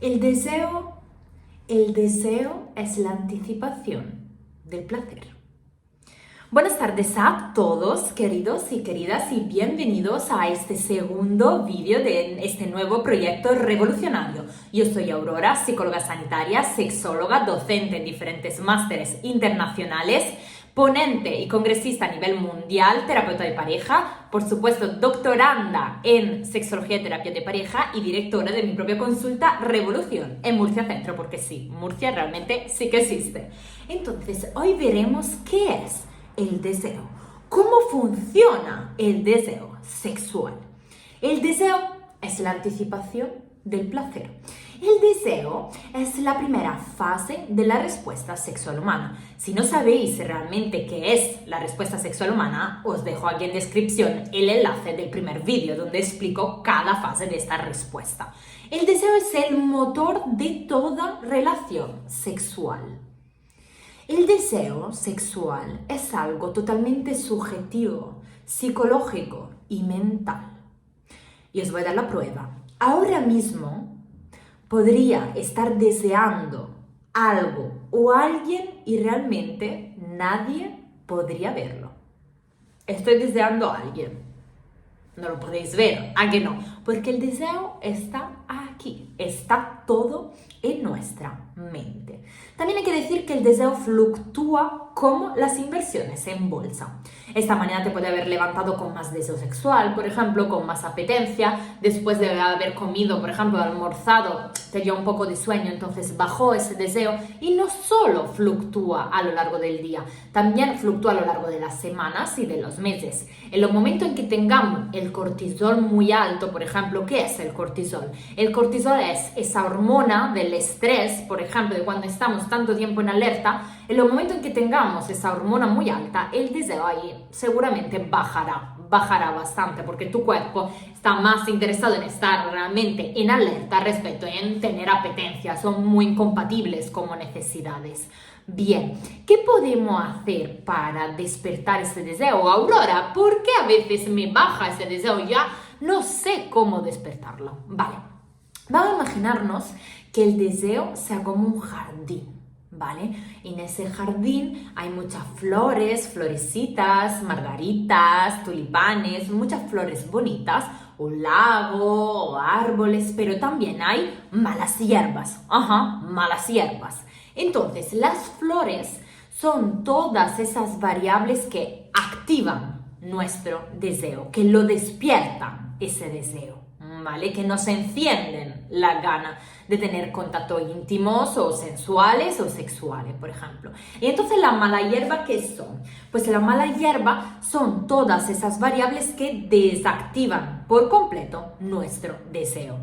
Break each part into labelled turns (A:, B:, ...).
A: El deseo es la anticipación del placer. Buenas tardes a todos, queridos y queridas, y bienvenidos a este segundo vídeo de este nuevo proyecto revolucionario. Yo soy Aurora, psicóloga sanitaria, sexóloga, docente en diferentes másteres internacionales, ponente y congresista a nivel mundial, terapeuta de pareja, por supuesto doctoranda en sexología y terapia de pareja y directora de mi propia consulta Revolución en Murcia Centro, porque sí, Murcia realmente sí que existe. Entonces, hoy veremos qué es el deseo, cómo funciona el deseo sexual. El deseo es la anticipación del placer. El deseo es la primera fase de la respuesta sexual humana. Si no sabéis realmente qué es la respuesta sexual humana, os dejo aquí en descripción el enlace del primer vídeo donde explico cada fase de esta respuesta. El deseo es el motor de toda relación sexual. El deseo sexual es algo totalmente subjetivo, psicológico y mental. Y os voy a dar la prueba. Ahora mismo podría estar deseando algo o alguien y realmente nadie podría verlo. Estoy deseando a alguien. No lo podéis ver, ¿a qué no? Porque el deseo está aquí, está todo en nuestra mente. También hay que decir que el deseo fluctúa como las inversiones en bolsa. Esta mañana te puede haber levantado con más deseo sexual, por ejemplo, con más apetencia, después de haber comido, por ejemplo, almorzado, te dio un poco de sueño, entonces bajó ese deseo y no solo fluctúa a lo largo del día, también fluctúa a lo largo de las semanas y de los meses. En los momentos en que tengamos el cortisol muy alto, por ejemplo, ¿qué es el cortisol? El cortisol es esa hormona del estrés, por ejemplo, de cuando estamos tanto tiempo en alerta. En los momentos en que tengamos esa hormona muy alta, el deseo ahí seguramente bajará bastante, porque tu cuerpo está más interesado en estar realmente en alerta respecto en tener apetencia. Son muy incompatibles como necesidades. Bien, ¿qué podemos hacer para despertar ese deseo? Aurora, ¿por qué a veces me baja ese deseo? Ya no sé cómo despertarlo. Vale, vamos a imaginarnos que el deseo sea como un jardín, ¿vale? En ese jardín hay muchas flores, florecitas, margaritas, tulipanes, muchas flores bonitas, un lago, árboles, pero también hay malas hierbas. Malas hierbas. Entonces, las flores son todas esas variables que activan nuestro deseo, que lo despiertan ese deseo, ¿vale? Que nos encienden la gana de tener contactos íntimos o sensuales o sexuales, por ejemplo. Y entonces la mala hierba, ¿qué son? Pues la mala hierba son todas esas variables que desactivan por completo nuestro deseo,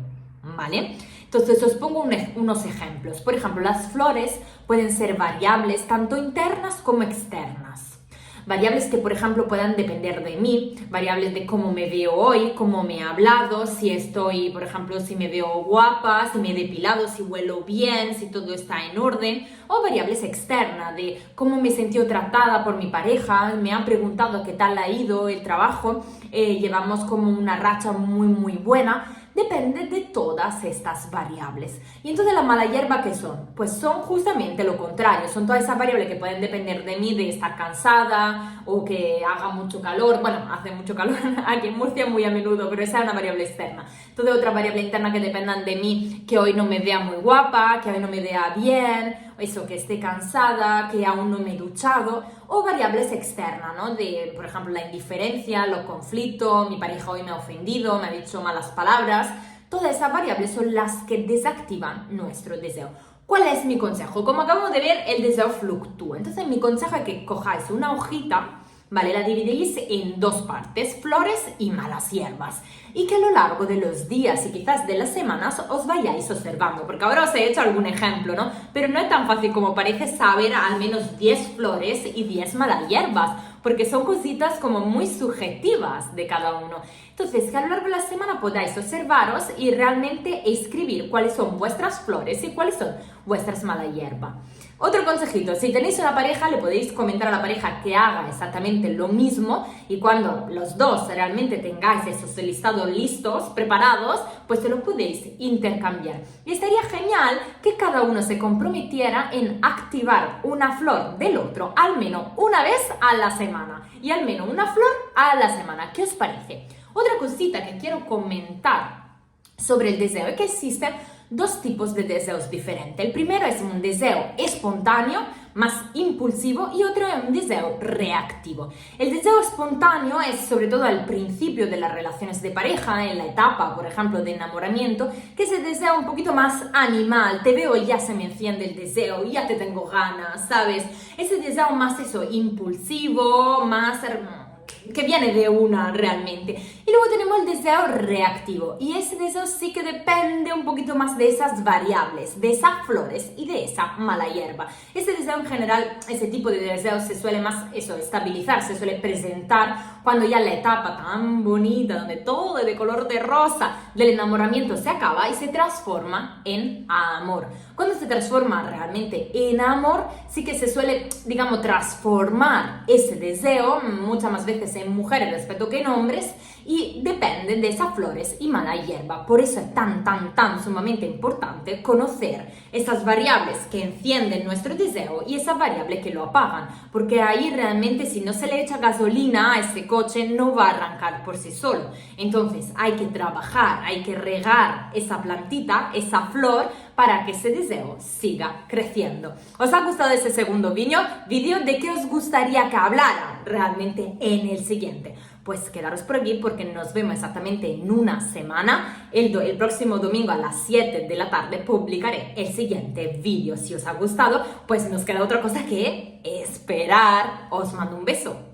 A: ¿vale? Entonces os pongo unos ejemplos. Por ejemplo, las flores pueden ser variables tanto internas como externas. Variables que, por ejemplo, puedan depender de mí, variables de cómo me veo hoy, cómo me he hablado, si estoy, por ejemplo, si me veo guapa, si me he depilado, si huelo bien, si todo está en orden, o variables externas de cómo me he sentido tratada por mi pareja, me han preguntado qué tal ha ido el trabajo, llevamos como una racha muy buena. Depende de todas estas variables. Y entonces la mala hierba, ¿qué son? Pues son justamente lo contrario, son todas esas variables que pueden depender de mí, de estar cansada o que haga mucho calor. Bueno, hace mucho calor aquí en Murcia muy a menudo, pero esa es una variable externa. Entonces otra variable interna que dependan de mí, que hoy no me vea muy guapa, que hoy no me vea bien, eso, que esté cansada, que aún no me he duchado, o variables externas, ¿no? De, por ejemplo, la indiferencia, los conflictos, mi pareja hoy me ha ofendido, me ha dicho malas palabras. Todas esas variables son las que desactivan nuestro deseo. ¿Cuál es mi consejo? Como acabamos de ver, el deseo fluctúa. Entonces, mi consejo es que cojáis una hojita, ¿vale? La dividís en dos partes, flores y malas hierbas. Y que a lo largo de los días y quizás de las semanas os vayáis observando. Porque ahora os he hecho algún ejemplo, ¿no? Pero no es tan fácil como parece saber al menos 10 flores y 10 malas hierbas. Porque son cositas como muy subjetivas de cada uno. Entonces, que a lo largo de la semana podáis observaros y realmente escribir cuáles son vuestras flores y cuáles son vuestras mala hierba. Otro consejito, si tenéis una pareja, le podéis comentar a la pareja que haga exactamente lo mismo y cuando los dos realmente tengáis esos listados listos, preparados, pues se lo podéis intercambiar. Y estaría genial que cada uno se comprometiera en activar una flor del otro al menos una vez a la semana y al menos una flor a la semana. ¿Qué os parece? Otra cosita que quiero comentar sobre el deseo es que existen dos tipos de deseos diferentes. El primero es un deseo espontáneo, más impulsivo, y otro es un deseo reactivo. El deseo espontáneo es sobre todo al principio de las relaciones de pareja, en la etapa, por ejemplo, de enamoramiento, que es el deseo un poquito más animal. Te veo y ya se me enciende el deseo, ya te tengo ganas, ¿sabes? Ese deseo más impulsivo, más que viene de una realmente. Y luego tenemos el deseo reactivo, y ese deseo sí que depende un poquito más de esas variables, de esas flores y de esa mala hierba. Ese deseo en general, ese tipo de deseo se suele más estabilizar, se suele presentar cuando ya la etapa tan bonita, donde todo es de color de rosa del enamoramiento se acaba y se transforma en amor. Cuando se transforma realmente en amor, sí que se suele, digamos, transformar ese deseo muchas más veces en mujeres respecto que en hombres, y depende de esas flores y mala hierba. Por eso es tan sumamente importante conocer esas variables que encienden nuestro deseo y esas variables que lo apagan, porque ahí realmente, si no se le echa gasolina a ese coche, no va a arrancar por sí solo. Entonces hay que trabajar, hay que regar esa plantita, esa flor, para que ese deseo siga creciendo. ¿Os ha gustado ese segundo vídeo? ¿De qué os gustaría que hablara realmente en el siguiente? Pues quedaros por aquí porque nos vemos exactamente en una semana. El próximo domingo a las 7 de la tarde publicaré el siguiente vídeo. Si os ha gustado, pues nos queda otra cosa que esperar. Os mando un beso.